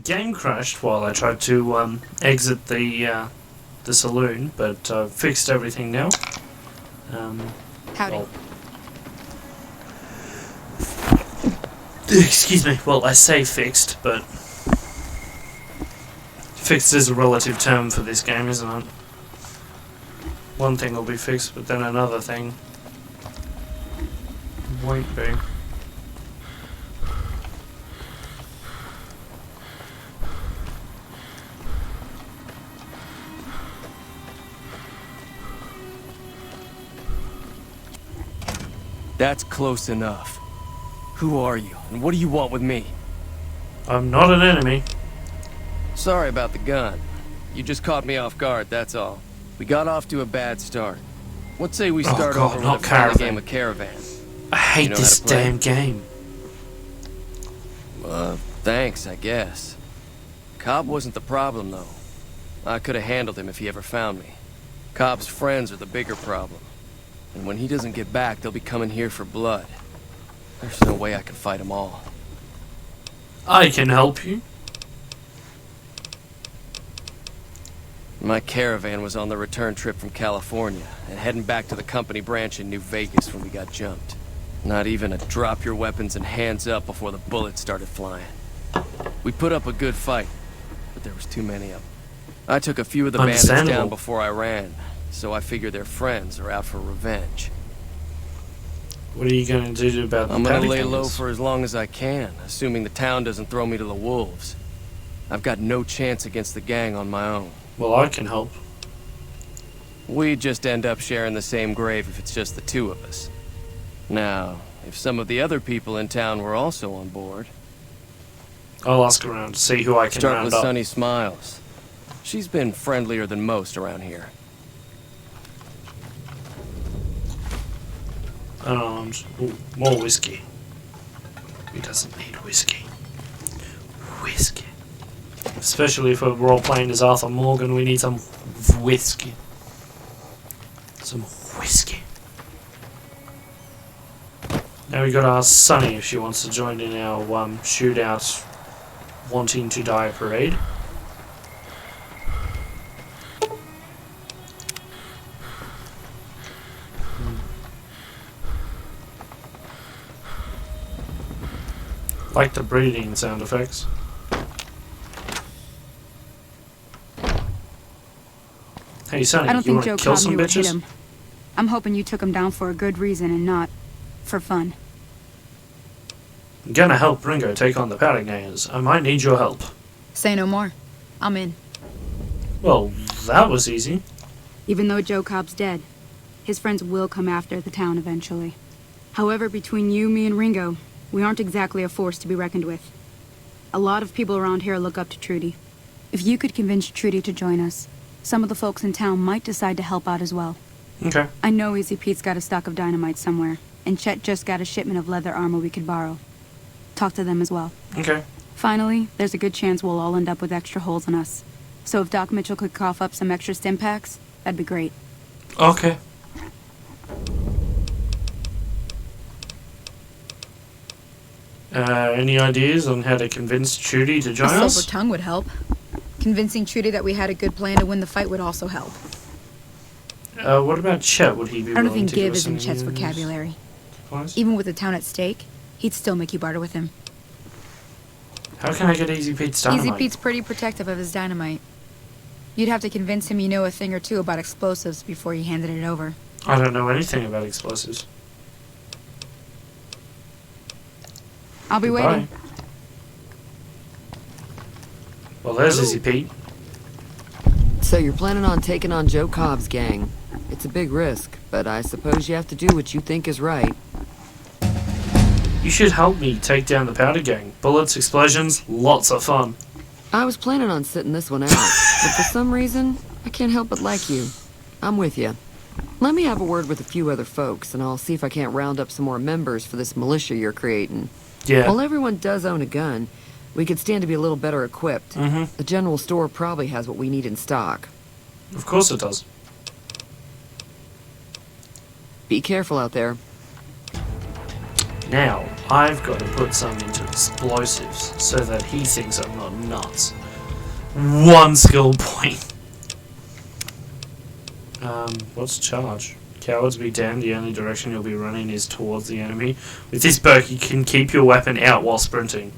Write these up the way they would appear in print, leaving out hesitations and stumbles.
game crashed while I tried to exit the saloon, but I've fixed everything now. Howdy. Well, excuse me. Well, I say fixed, but fixed is a relative term for this game, isn't it? One thing will be fixed, but then another thing won't be. That's close enough. Who are you, and what do you want with me? I'm not an enemy. Sorry about the gun. You just caught me off guard, that's all. We got off to a bad start. What say we start over with a friendly game of Caravan? I hate this damn game. Thanks, I guess. Cobb wasn't the problem, though. I could have handled him if he ever found me. Cobb's friends are the bigger problem. And when he doesn't get back, they'll be coming here for blood. There's no way I can fight them all. I can help you. My caravan was on the return trip from California and heading back to the company branch in New Vegas when we got jumped. Not even a drop your weapons and hands up before the bullets started flying. We put up a good fight, but there was too many of them. I took a few of the bandits down before I ran, so I figure their friends are out for revenge. What are you going to do about the I'm going to lay low for as long as I can, assuming the town doesn't throw me to the wolves. I've got no chance against the gang on my own. Well, I can help. We just end up sharing the same grave if it's just the two of us. Now, if some of the other people in town were also on board... I'll ask around to see who I can Start round with up. Sunny Smiles. She's been friendlier than most around here. Ooh, more whiskey. He doesn't need whiskey. Whiskey. Especially if we're all playing as Arthur Morgan, we need some whiskey. Some whiskey. Now we got to ask Sunny if she wants to join in our shootout wanting to die parade. Like the breathing sound effects. Hey Sonny, I don't you think want Joe to kill Cobb some knew what hit bitches? him. I'm hoping you took him down for a good reason and not for fun. I'm gonna help Ringo take on the powder gangers. I might need your help. Say no more. I'm in. Well, that was easy. Even though Joe Cobb's dead, his friends will come after the town eventually. However, between you, me, and Ringo, we aren't exactly a force to be reckoned with. A lot of people around here look up to Trudy. If you could convince Trudy to join us, some of the folks in town might decide to help out as well. Okay. I know Easy Pete's got a stock of dynamite somewhere, and Chet just got a shipment of leather armor we could borrow. Talk to them as well. Okay. Finally, there's a good chance we'll all end up with extra holes in us. So if Doc Mitchell could cough up some extra stim packs, that'd be great. Okay. Any ideas on how to convince Trudy to join A us? silver tongue would help. Convincing Trudy that we had a good plan to win the fight would also help. What about Chet? Would he be I don't willing think to give give us is in any Chet's vocabulary. advice? Even with the town at stake, he'd still make you barter with him. How can I get Easy Pete's dynamite? Easy Pete's pretty protective of his dynamite. You'd have to convince him you know a thing or two about explosives before you handed it over. I don't know anything about explosives. I'll be Goodbye. waiting. Well, there's Easy Pete. So you're planning on taking on Joe Cobb's gang. It's a big risk, but I suppose you have to do what you think is right. You should help me take down the powder gang. Bullets, explosions, lots of fun. I was planning on sitting this one out, but for some reason, I can't help but like you. I'm with you. Let me have a word with a few other folks, and I'll see if I can't round up some more members for this militia you're creating. Yeah. While everyone does own a gun, we could stand to be a little better equipped. Mm-hmm. The general store probably has what we need in stock. Of course it does. Be careful out there. Now, I've got to put some into explosives so that he thinks I'm not nuts. 1 skill point. What's charge? Cowards be damned, the only direction you'll be running is towards the enemy. With this perk, you can keep your weapon out while sprinting.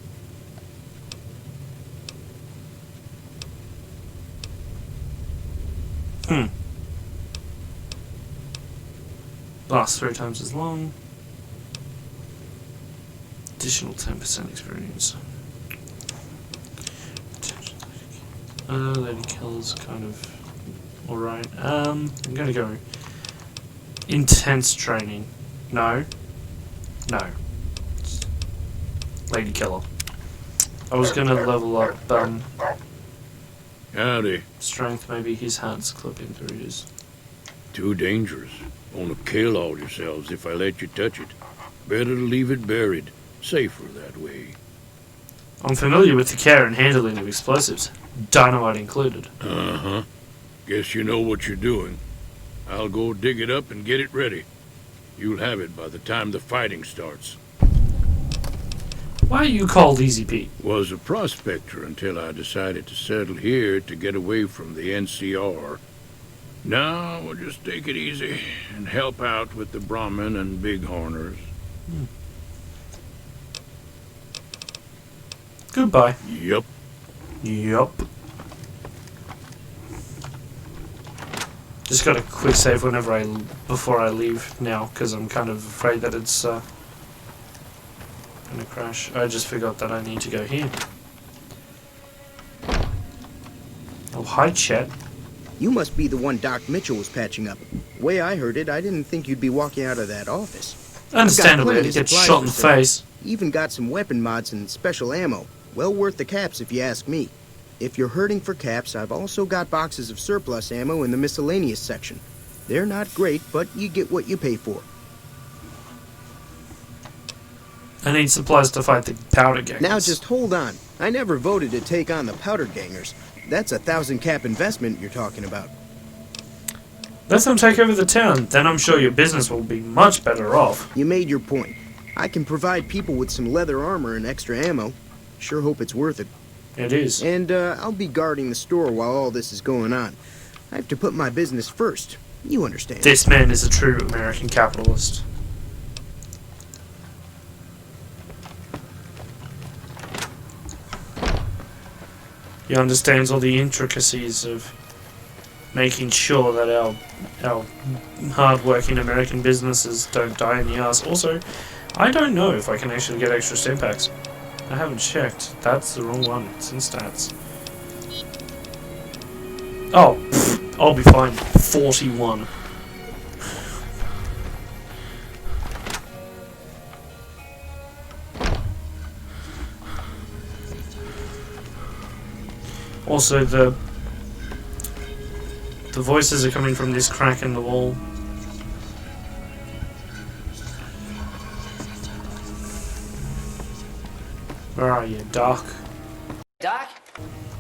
Lasts 3 times as long. Additional 10% experience. Lady Killer's kind of alright. I'm gonna go intense training. No. Lady Killer. I was gonna level up Howdy. strength, maybe his hand's clipping through his. Too dangerous. Wanna kill all yourselves if I let you touch it. Better to leave it buried. Safer that way. I'm familiar with the care and handling of explosives, dynamite included. Uh-huh. Guess you know what you're doing. I'll go dig it up and get it ready. You'll have it by the time the fighting starts. Why are you called Easy Pete? Was a prospector until I decided to settle here to get away from the NCR. Now we'll just take it easy and help out with the Brahmin and Bighorners. Goodbye. Yup. Just got a quick save before I leave now, because I'm kind of afraid that it's gonna crash. I just forgot that I need to go here. Oh, hi, Chet. You must be the one Doc Mitchell was patching up. Way I heard it, I didn't think you'd be walking out of that office. Understandably, plenty I of get supplies shot in the for sale. face. Even got some weapon mods and special ammo. Well worth the caps if you ask me. If you're hurting for caps, I've also got boxes of surplus ammo in the miscellaneous section. They're not great, but you get what you pay for. I need supplies to fight the powder gangers. Now just hold on. I never voted to take on the powder gangers. That's a 1,000 cap investment you're talking about. Let them take over the town, then I'm sure your business will be much better off. You made your point. I can provide people with some leather armor and extra ammo. Sure hope it's worth it. It is. And I'll be guarding the store while all this is going on. I have to put my business first. You understand. This man is a true American capitalist. He understands all the intricacies of making sure that our hard-working American businesses don't die in the ass. Also, I don't know if I can actually get extra stim packs. I haven't checked. That's the wrong one. It's in stats. Oh, pfft, I'll be fine. 41. Also, the voices are coming from this crack in the wall. Where are you, Doc? Doc?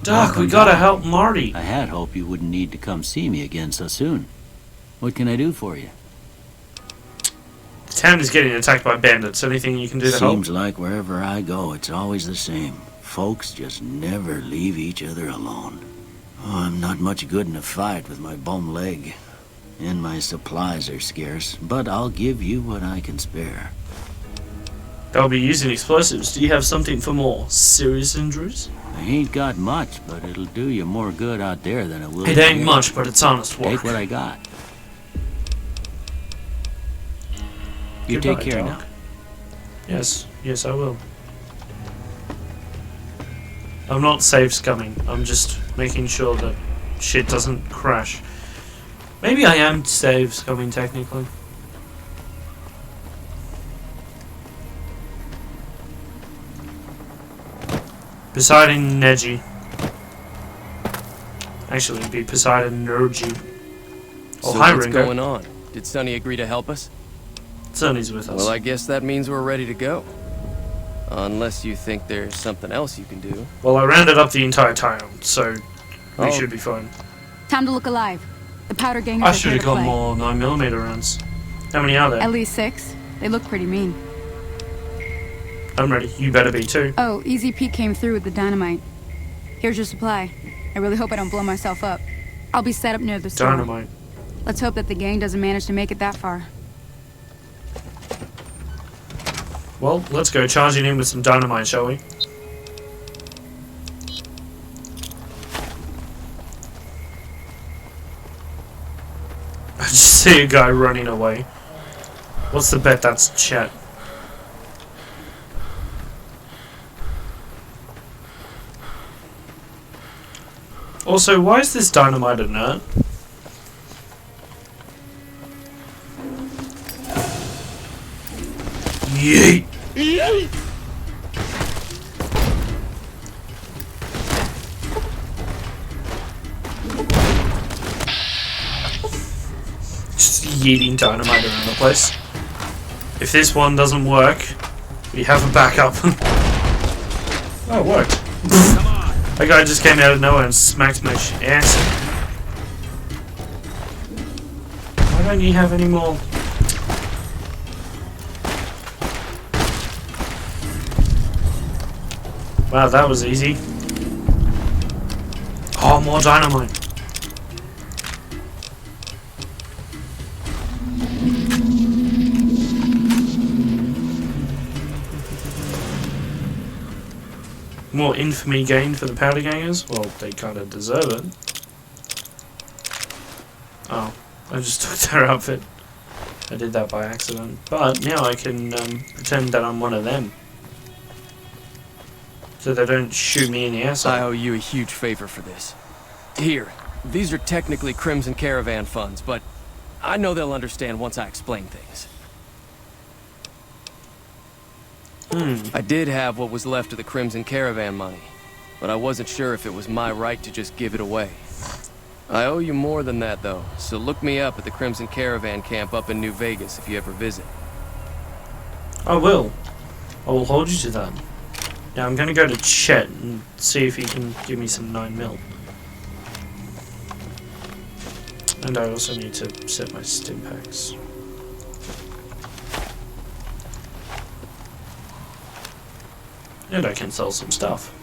Doc, we gotta help Marty. I had hoped you wouldn't need to come see me again so soon. What can I do for you? The town is getting attacked by bandits. Anything you can do to help? Seems like wherever I go, it's always the same. Folks just never leave each other alone. Oh, I'm not much good in a fight with my bum leg. And my supplies are scarce, but I'll give you what I can spare. They'll be using explosives. Do you have something for more serious injuries? I ain't got much, but it'll do you more good out there than it will It ain't here. much, but it's honest work. Take what I got. You Goodbye, take care Doc. now. Yes, I will. I'm not safe scumming. I'm just making sure that shit doesn't crash. Maybe I am safe scumming technically. Poseidon Neji. Actually, it'd be Poseidon Nergy. Oh, So hi, what's Ringo. going on? Did Sonny agree to help us? Sonny's with us. Well, I guess that means we're ready to go. Unless you think there's something else you can do. Well, I rounded up the entire town, so we Oh. should be fine. Time to look alive. The powder gangers I are should here have to got play. more 9mm rounds. How many are there? At least 6. They look pretty mean. I'm ready. You better be too. Oh, Easy Pete came through with the dynamite. Here's your supply. I really hope I don't blow myself up. I'll be set up near the store. Dynamite. Let's hope that the gang doesn't manage to make it that far. Well, let's go charging in with some dynamite, shall we? I just see a guy running away. What's the bet? That's Chet. Also, why is this dynamite inert? Yeet! Just yeeting dynamite around the place. If this one doesn't work, we have a backup. Oh, it worked. That guy just came out of nowhere and smacked my ass. Why don't you have any more? Wow, that was easy. Oh, more dynamite. More infamy gained for the powder gangers? Well, they kind of deserve it. Oh, I just took their outfit. I did that by accident. But now I can pretend that I'm one of them. So they don't shoot me in the ass. I owe you a huge favor for this. Here, these are technically Crimson Caravan funds, but I know they'll understand once I explain things. I did have what was left of the Crimson Caravan money, but I wasn't sure if it was my right to just give it away. I owe you more than that, though, so look me up at the Crimson Caravan camp up in New Vegas if you ever visit. I will. I will hold you to that. Now I'm going to go to Chet and see if he can give me some 9mm. And I also need to set my stim packs. And I can sell some stuff.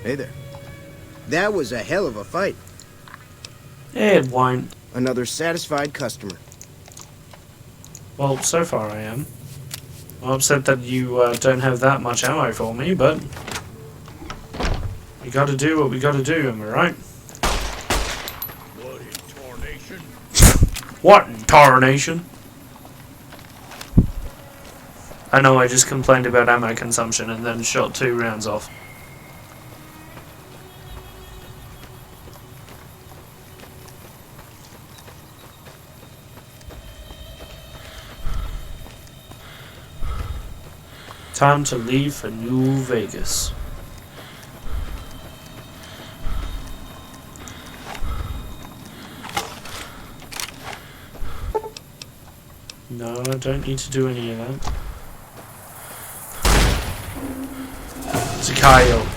Hey there. That was a hell of a fight. It won't. Another satisfied customer. Well, so far I am. I'm upset that you don't have that much ammo for me, but we gotta do what we gotta do, am I right? What in tarnation? What in tarnation? I know I just complained about ammo consumption and then shot 2 rounds off. Time to leave for New Vegas. No, I don't need to do any of that. It's a coyote.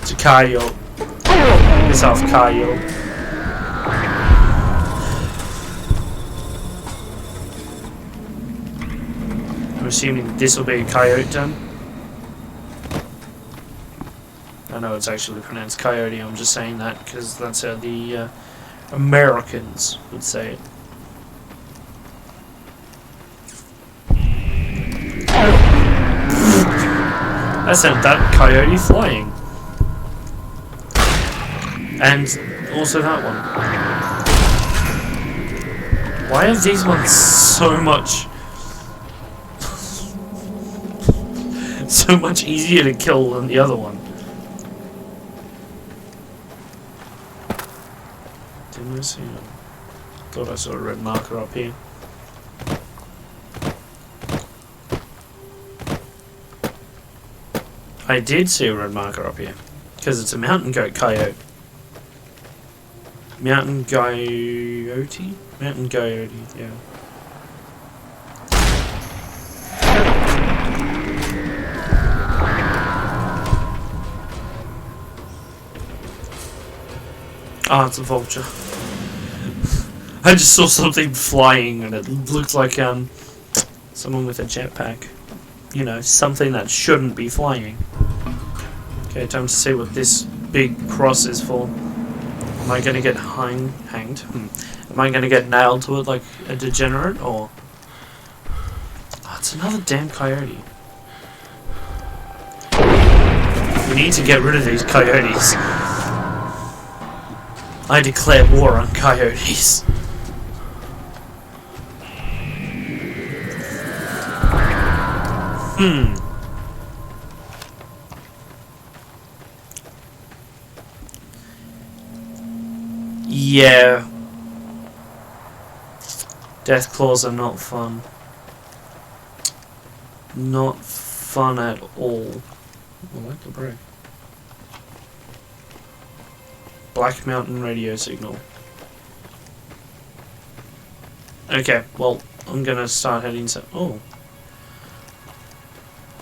It's a coyote. Piss off, coyote. I'm assuming this will be a coyote then. I know it's actually pronounced coyote, I'm just saying that because that's how the Americans would say it. I sent that coyote flying. And also that one. Why are these ones so much so much easier to kill than the other one? Didn't I see it? Thought I saw a red marker up here. I did see a red marker up here, because it's a mountain goat coyote. Mountain coyote? Mountain coyote, yeah. Ah, it's a vulture. I just saw something flying and it looked like Someone with a jetpack. You know, something that shouldn't be flying. Okay, time to see what this big cross is for. Am I gonna get hanged? Am I gonna get nailed to it like a degenerate, or... Oh, it's another damn coyote. We need to get rid of these coyotes. I declare war on coyotes. Yeah. Death claws are not fun. Not fun at all. I like the break. Black Mountain radio signal. Okay, well, I'm gonna start heading south. Oh.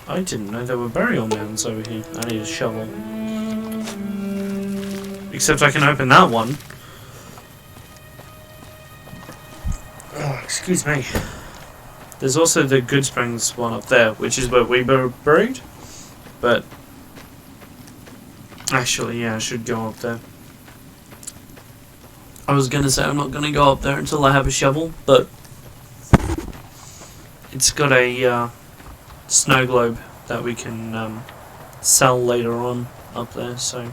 I didn't know there were burial mounds over here. I need a shovel. Except I can open that one. Oh, excuse me. There's also the Goodsprings one up there, which is where we were buried. But... actually, yeah, I should go up there. I was gonna say I'm not gonna go up there until I have a shovel, but... it's got a, snow globe that we can, sell later on up there, so...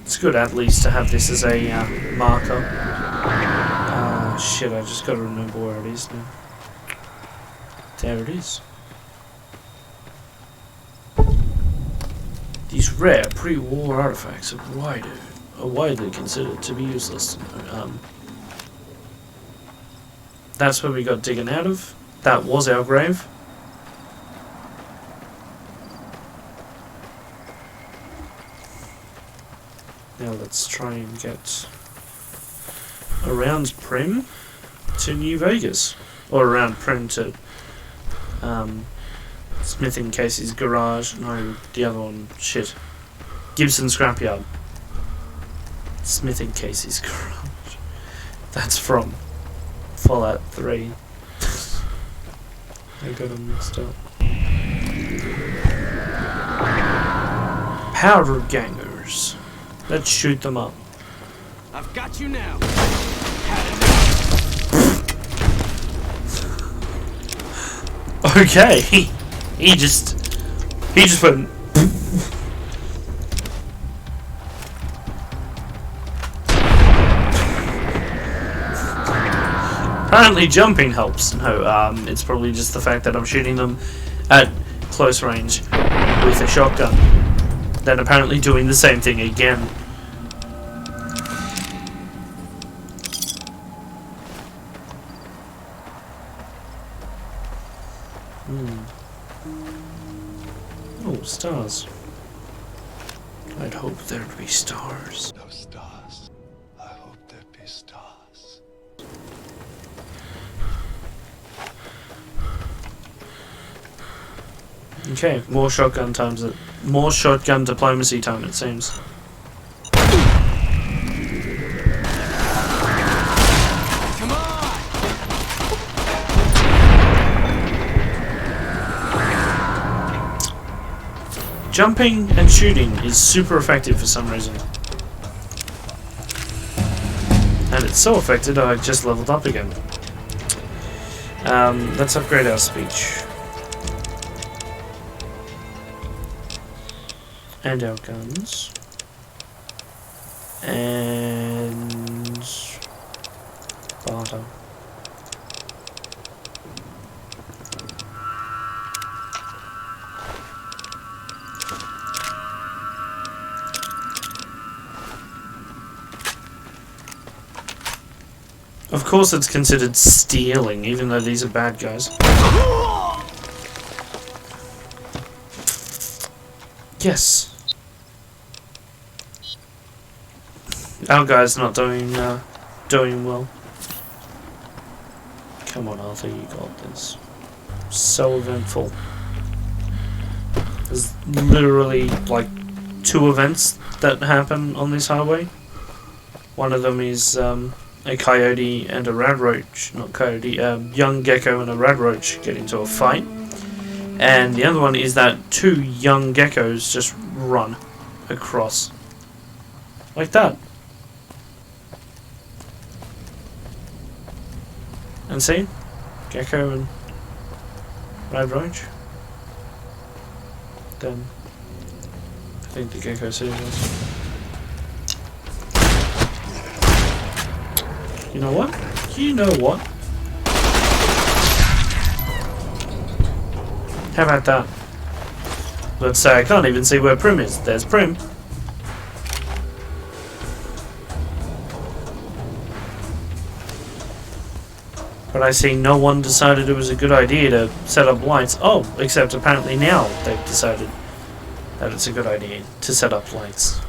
it's good at least to have this as a, marker. Shit, I just gotta remember where it is now. There it is. These rare pre-war artifacts are widely considered to be useless. That's where we got digging out of. That was our grave. Now let's try and get around Primm to New Vegas. Or around Primm to Smith and Casey's garage. No, the other one. Shit. Gibson Scrapyard. Smith and Casey's garage. That's from Fallout 3. I got them mixed up. Powder gangers. Let's shoot them up. I've got you now. Okay, he just went. Apparently jumping helps. No, it's probably just the fact that I'm shooting them at close range with a shotgun. Then apparently doing the same thing again. Oh, stars. I'd hope there'd be stars. No stars. I hope there'd be stars. Okay, more shotgun times it. More shotgun diplomacy time, it seems. Jumping and shooting is super effective for some reason. And it's so effective I just leveled up again. Let's upgrade our speech. And our guns. And... barter. Of course it's considered stealing, even though these are bad guys. Yes. Our guy's not doing well. Come on, Arthur, you got this. So eventful. There's literally, like, 2 events that happen on this highway. One of them is, a coyote and a radroach, not coyote, young gecko and a radroach get into a fight. And the other one is that 2 young geckos just run across. Like that. And see? Gecko and radroach. Then I think the gecko sees us. You know what? You know what? How about that? Let's say I can't even see where Primm is. There's Primm. But I see no one decided it was a good idea to set up lights. Oh, except apparently now they've decided that it's a good idea to set up lights.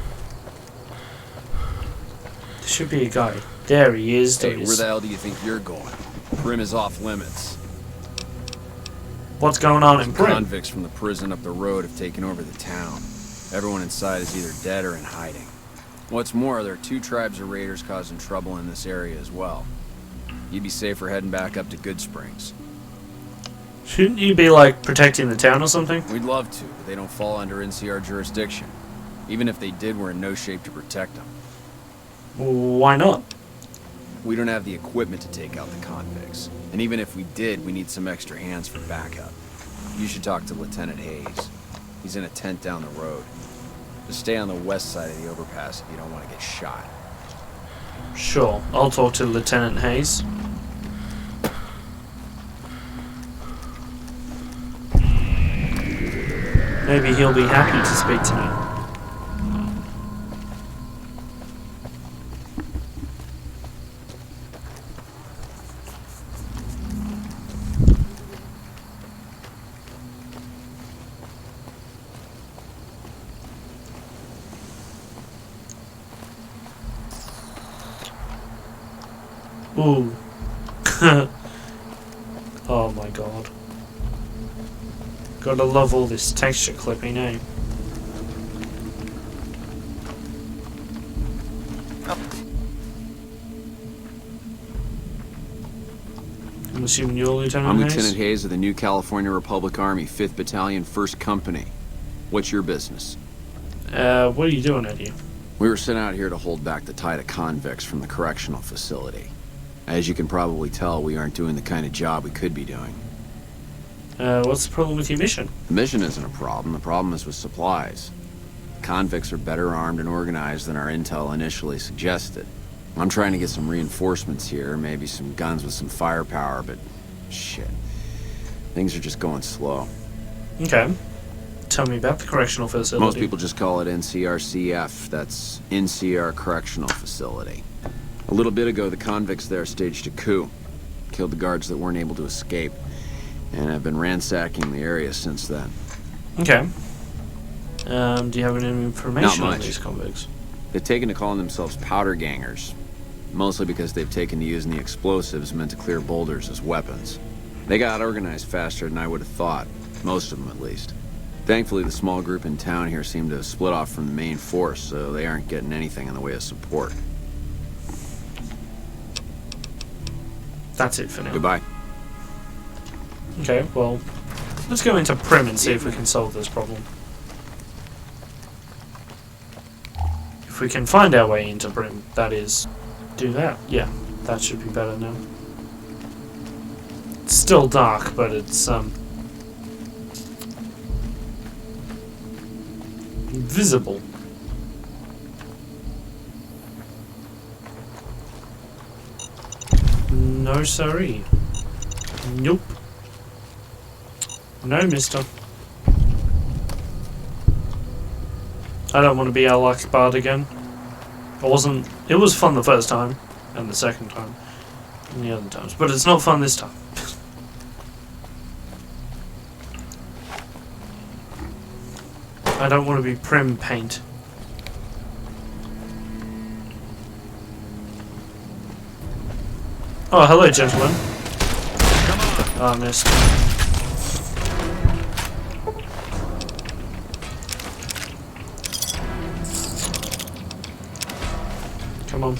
There should be a guy. There he is. Hey, where the hell do you think you're going? Primm is off limits. What's going on in Primm? Convicts from the prison up the road have taken over the town. Everyone inside is either dead or in hiding. What's more, there are 2 tribes of raiders causing trouble in this area as well. You'd be safer heading back up to Goodsprings. Shouldn't you be, like, protecting the town or something? We'd love to, but they don't fall under NCR jurisdiction. Even if they did, we're in no shape to protect them. Why not? We don't have the equipment to take out the convicts. And even if we did, we need some extra hands for backup. You should talk to Lieutenant Hayes. He's in a tent down the road. Just stay on the west side of the overpass if you don't want to get shot. Sure, I'll talk to Lieutenant Hayes. Maybe he'll be happy to speak to me. Ooh. Oh my god. Gotta love all this texture clipping, eh? I'm assuming you're Lieutenant I'm Hayes? Lieutenant Hayes of the New California Republic Army, 5th Battalion, 1st Company. What's your business? What are you doing out here? We were sent out here to hold back the tide of convicts from the correctional facility. As you can probably tell, we aren't doing the kind of job we could be doing. What's the problem with your mission? The mission isn't a problem. The problem is with supplies. Convicts are better armed and organized than our intel initially suggested. I'm trying to get some reinforcements here, maybe some guns with some firepower, but shit. Things are just going slow. Okay. Tell me about the correctional facility. Most people just call it NCRCF. That's NCR Correctional Facility. A little bit ago, the convicts there staged a coup. Killed the guards that weren't able to escape. And I've been ransacking the area since then. Okay. Do you have any information Not on much. these convicts? They've taken to calling themselves powder gangers. Mostly because they've taken to using the explosives meant to clear boulders as weapons. They got organized faster than I would have thought. Most of them, at least. Thankfully, the small group in town here seem to have split off from the main force, so they aren't getting anything in the way of support. That's it for now. Goodbye. Okay, well, let's go into Primm and see if we can solve this problem. If we can find our way into Primm, that is, do that. Yeah, that should be better now. It's still dark, but it's, visible. No siree. Nope. No, mister. I don't want to be our luck bard again. It was fun the first time, and the second time, and the other times, but it's not fun this time. I don't want to be Primm paint. Oh, hello, gentlemen. Oh, I missed. Come on.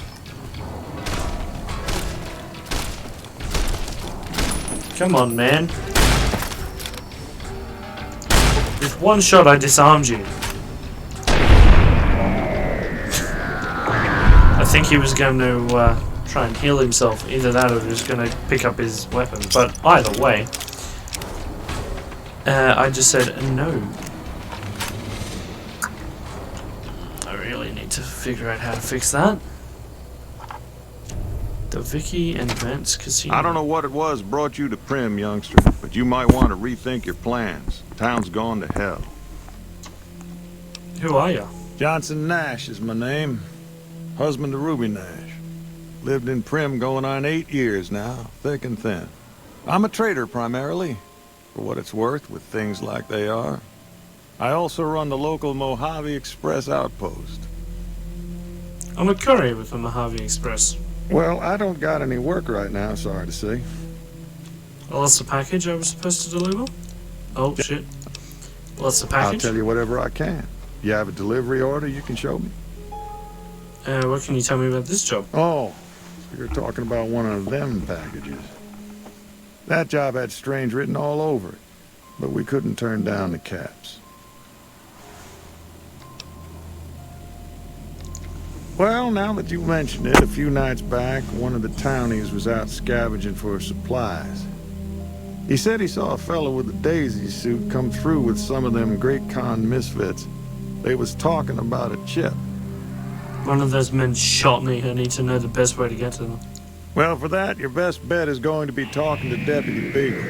Come on, man. With one shot, I disarmed you. I think he was going to try and heal himself. Either that or he was going to pick up his weapon. But either way, I just said no. I really need to figure out how to fix that. The Vicky and Vance Casino. I don't know what it was brought you to Primm, youngster, but you might want to rethink your plans. Town's gone to hell. Who are you? Johnson Nash is my name. Husband to Ruby Nash. Lived in Primm going on 8 years now, thick and thin. I'm a trader primarily, for what it's worth with things like they are. I also run the local Mojave Express outpost. I'm a courier with the Mojave Express. Well, I don't got any work right now, sorry to say. Well, that's the package I was supposed to deliver? Oh, shit. Well, that's the package? I'll tell you whatever I can. You have a delivery order you can show me? What can you tell me about this job? Oh, so you're talking about one of them packages. That job had strange written all over it, but we couldn't turn down the caps. Well, now that you mention it, a few nights back, one of the townies was out scavenging for supplies. He said he saw a fellow with a daisy suit come through with some of them Great Con misfits. They was talking about a chip. One of those men shot me. I need to know the best way to get to them. Well, for that, your best bet is going to be talking to Deputy Beagle.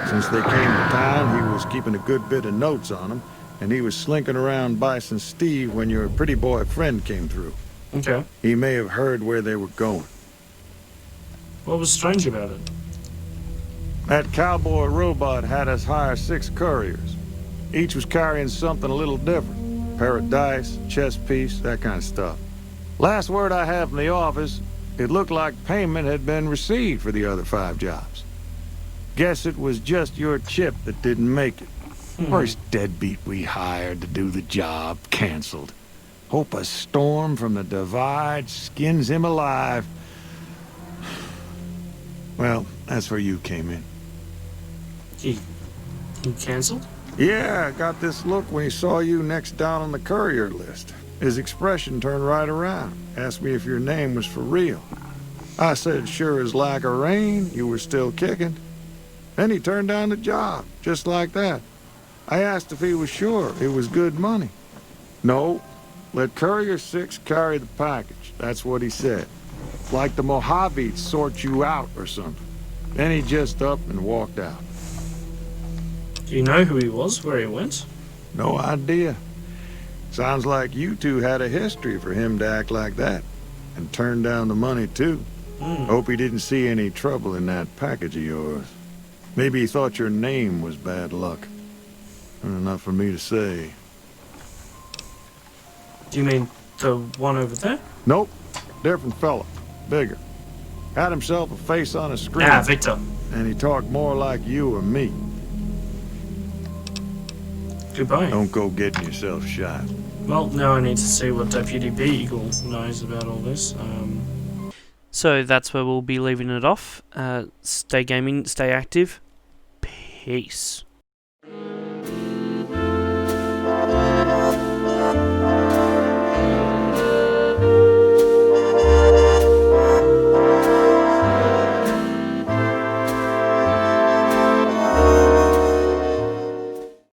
Since they came to town, he was keeping a good bit of notes on them, and he was slinking around Bison Steve when your pretty boy friend came through. Okay. He may have heard where they were going. What was strange about it? That cowboy robot had us hire 6 couriers. Each was carrying something a little different. Pair of dice, chess piece, that kind of stuff. Last word I have from the office, it looked like payment had been received for the other 5 jobs. Guess it was just your chip that didn't make it. First deadbeat we hired to do the job canceled. Hope a storm from the divide skins him alive. Well, that's where you came in. He cancelled? Yeah, I got this look when he saw you next down on the courier list. His expression turned right around. Asked me if your name was for real. I said, sure as like a rain, you were still kicking. Then he turned down the job, just like that. I asked if he was sure it was good money. No, let Courier 6 carry the package. That's what he said. Like the Mojaves sort you out or something. Then he just up and walked out. Do you know who he was, where he went? No idea. Sounds like you two had a history for him to act like that. And turn down the money, too. Hope he didn't see any trouble in that package of yours. Maybe he thought your name was bad luck. Not for me to say. Do you mean the one over there? Nope. Different fella. Bigger. Had himself a face on a screen. Ah, Victor. And he talked more like you or me. Goodbye. Don't go getting yourself shot. Well, now I need to see what Deputy Beagle knows about all this. So that's where we'll be leaving it off. Stay gaming, stay active. Peace.